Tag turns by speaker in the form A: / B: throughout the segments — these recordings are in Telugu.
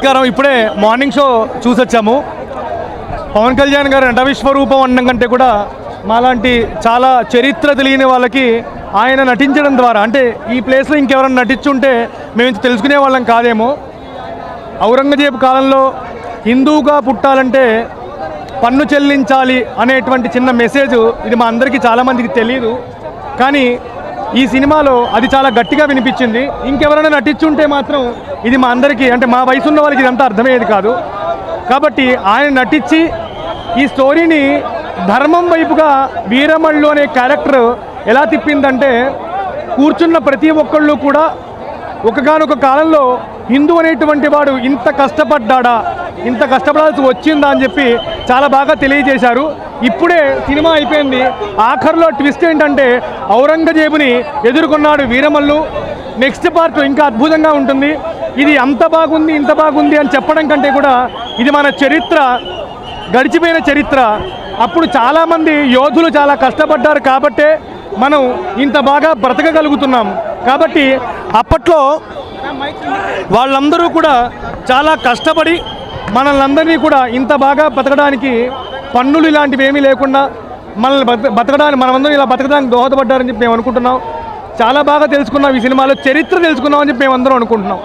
A: నమస్కారం. ఇప్పుడే మార్నింగ్ షో చూసొచ్చాము. పవన్ కళ్యాణ్ గారు నట విశ్వరూపం అనడం కంటే కూడా మాలాంటి చాలా చరిత్ర తెలియని వాళ్ళకి ఆయన నటించడం ద్వారా, అంటే ఈ ప్లేస్లో ఇంకెవరైనా నటించుంటే మేము ఇంత తెలుసుకునే వాళ్ళం కాదేమో. ఔరంగజేబు కాలంలో హిందువుగా పుట్టాలంటే పన్ను చెల్లించాలి అనేటువంటి చిన్న మెసేజ్ ఇది మా అందరికీ చాలామందికి తెలియదు. కానీ ఈ సినిమాలో అది చాలా గట్టిగా వినిపించింది. ఇంకెవరైనా నటించుంటే మాత్రం ఇది మా అందరికీ, అంటే మా వయసు ఉన్న వాళ్ళకి ఇదంతా అర్థమయ్యేది కాదు. కాబట్టి ఆయన నటించి ఈ స్టోరీని ధర్మం వైపుగా వీరమల్లు అనే క్యారెక్టర్ ఎలా తిప్పిందంటే, కూర్చున్న ప్రతి ఒక్కళ్ళు కూడా ఒకగానొక కాలంలో హిందూ అనేటువంటి వాడు ఇంత కష్టపడ్డా, ఇంత కష్టపడాల్సి వచ్చిందా అని చెప్పి చాలా బాగా తెలియజేశారు. ఇప్పుడే సినిమా అయిపోయింది. ఆఖరిలో ట్విస్ట్ ఏంటంటే ఔరంగజేబుని ఎదుర్కొన్నాడు వీరమల్లు. నెక్స్ట్ పార్ట్ ఇంకా అద్భుతంగా ఉంటుంది. ఇది అంత బాగుంది ఇంత బాగుంది అని చెప్పడం కంటే కూడా ఇది మన చరిత్ర, గడిచిపోయిన చరిత్ర. అప్పుడు చాలామంది యోధులు చాలా కష్టపడ్డారు కాబట్టే మనం ఇంత బాగా బ్రతకగలుగుతున్నాం. కాబట్టి అప్పట్లో వాళ్ళందరూ కూడా చాలా కష్టపడి మనల్ని కూడా ఇంత బాగా బతకడానికి, పన్నులు ఇలాంటివి ఏమీ లేకుండా మనల్ని బతకడానికి, మనమందరం ఇలా బతకడానికి దోహదపడ్డారని చెప్పి మేము అనుకుంటున్నాం. చాలా బాగా తెలుసుకున్నాం, ఈ సినిమాలో చరిత్ర తెలుసుకున్నాం అని చెప్పి మేమందరం అనుకుంటున్నాం.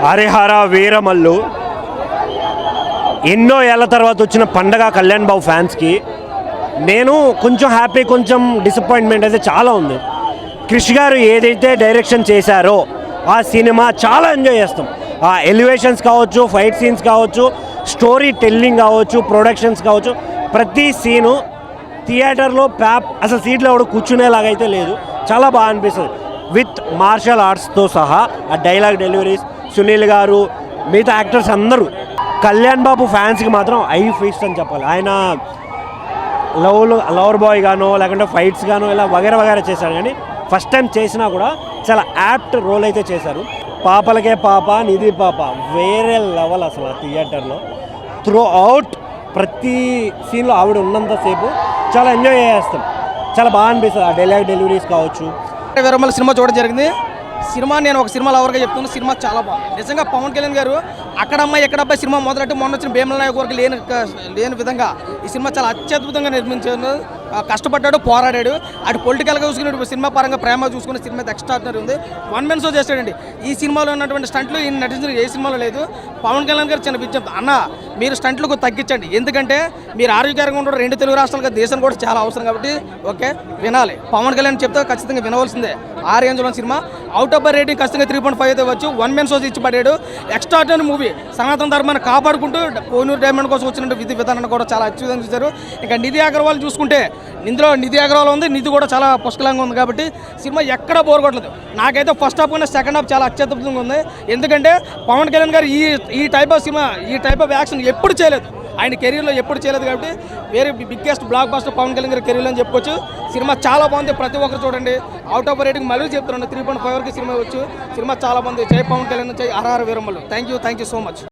B: హరిహర వీరమల్లు ఎన్నో ఏళ్ల తర్వాత వచ్చిన పండగ కళ్యాణ్ బాబు ఫ్యాన్స్కి. నేను కొంచెం హ్యాపీ, కొంచెం డిసప్పాయింట్మెంట్ అయితే చాలా ఉంది. క్రిష్ గారు ఏదైతే డైరెక్షన్ చేశారో ఆ సినిమా చాలా ఎంజాయ్ చేస్తాం. ఆ ఎలివేషన్స్ కావచ్చు, ఫైట్ సీన్స్ కావచ్చు, స్టోరీ టెల్లింగ్ కావచ్చు, ప్రొడక్షన్స్ కావచ్చు, ప్రతి సీను థియేటర్లో అసలు సీట్లో ఎవడు కూర్చునేలాగైతే లేదు. చాలా బాగా అనిపిస్తుంది. విత్ మార్షల్ ఆర్ట్స్తో సహా ఆ డైలాగ్ డెలివరీస్, సునీల్ గారు, మిగతా యాక్టర్స్ అందరూ. కళ్యాణ్ బాబు ఫ్యాన్స్కి మాత్రం ఐ ఫీస్ట్ అని చెప్పాలి. ఆయన లవర్ బాయ్ గానో లేకుంటే ఫైట్స్ గానో ఇలా వగేరా చేశారు. కానీ ఫస్ట్ టైం చేసినా కూడా చాలా యాప్ట్ రోల్ అయితే చేశారు. పాపలకే పాప, నిధి పాప వేరే లెవెల్ అసలు ఆ థియేటర్లో. త్రూ అవుట్ ప్రతి సీన్లో ఆవిడ ఉన్నంతసేపు చాలా ఎంజాయ్ చేస్తాం. చాలా బాగా అనిపిస్తుంది. ఆ డైలాగ్ డెలివరీస్ కావచ్చు.
C: వీరమల్లు సినిమా చూడడం జరిగింది. సినిమా నేను ఒక సినిమా లవర్గా చెప్తున్నాను. సినిమా చాలా బాగుంది నిజంగా. పవన్ కళ్యాణ్ గారు అక్కడమ్మాయి ఎక్కడబ్బాయి సినిమా మొదలెట్టి మొన్న వచ్చిన భీమల నాయక్ వరకు లేని విధంగా ఈ సినిమా చాలా అత్యద్భుతంగా నిర్మించారు. కష్టపడ్డాడు, పోరాడాడు. అటు పొలిటికల్గా చూసుకునే సినిమా పరంగా ప్రేమ చూసుకునే సినిమా ఎక్స్ట్రాడినరీ ఉంది. వన్ మెన్ షో చేస్తాడండి. ఈ సినిమాలో ఉన్నటువంటి స్టంట్లు ఈయన నటించిన ఏ సినిమాలో లేదు. పవన్ కళ్యాణ్ గారు చిన్న విజ్ఞప్తి, అన్న మీరు స్టంట్లకు తగ్గించండి. ఎందుకంటే మీరు ఆరోగ్యకరంగా ఉండడం 2 తెలుగు రాష్ట్రాలుగా దేశం కూడా చాలా అవసరం. కాబట్టి ఓకే వినాలి. పవన్ కళ్యాణ్ చెప్తే ఖచ్చితంగా వినవలసిందే. ఆ రేంజ్లో సినిమా. అవుట్ ఆఫ్ రేటింగ్ ఖచ్చితంగా 3.5 అయితే వచ్చు. వన్ మెన్ షోస్ ఇచ్చి పడ్డాడు. Extraordinary movie. సనాతన ధర్మాన్ని కాపాడుకుంటూ కోనూరు డైమండ్ కోసం వచ్చిన విధి విధానాన్ని కూడా చాలా అద్భుతంగా చూశారు. ఇంకా నిధి అగర్వాల్ చూసుకుంటే ఇందులో నిధి అగర్వాల్ ఉంది. నిధి కూడా చాలా పుష్కలంగా ఉంది. కాబట్టి సినిమా ఎక్కడ బోర్ కొట్టలేదు. నాకైతే ఫస్ట్ హాఫ్ కన్నా సెకండ్ హాఫ్ చాలా అత్యద్భుతంగా ఉంది. ఎందుకంటే పవన్ కళ్యాణ్ గారు ఈ టైప్ ఆఫ్ సినిమా, ఈ టైప్ ఆఫ్ యాక్షన్ ఎప్పుడు చేయలేదు. ఆయన కెరీర్లో ఎప్పుడు చేయలేదు. కాబట్టి వేరే biggest blockbuster Pawan Kalyan గారి కెరీర్లో అని చెప్పుకోవచ్చు. సినిమా చాలా బాగుంది. ప్రతి ఒక్కరు చూడండి. అవుట్ ఆఫ్ రేటింగ్ మళ్ళీ చెప్తున్నాను 3.5 వరకు సినిమా వచ్చు. సినిమా చాలా బాగుంది. జై పవన్ కళ్యాణ్, జై Harihara Veeramallu. Thank you so much.